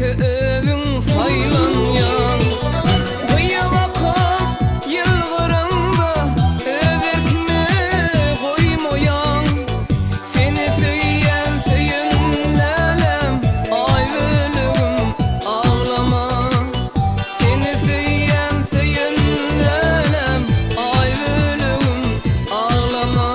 iki evin saylanyan. Kıya vakıp yılgırında överkme koymayan. Seni söyleyen söyünlelem ay ölüm ağlama. Seni söyleyen söyünlelem ay ölüm ağlama.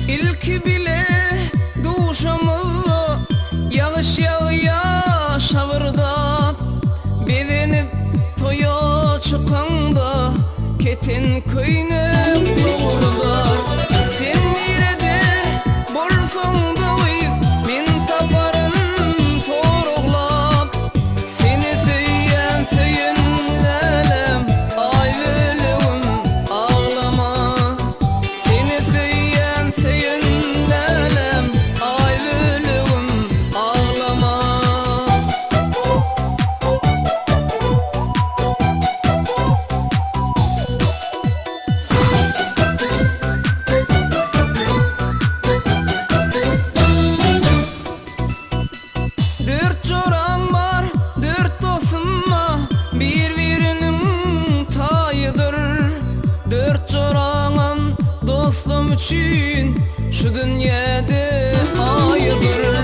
İlk bile duşamızda yağış yağıya şavırda. Bedenip toya çıkanda keten köynep doğurda. Sen nerede bolsan da men taparım soruglap. Seni söyleyen söyünlelem ay ölüm ağlama. Seni söyleyen söyünlelem ay ölüm ağlama. Dört çoran var, dört dostumma birbirinin tayıdır. Dört çoranım dostum için şu dünyada ayıdır.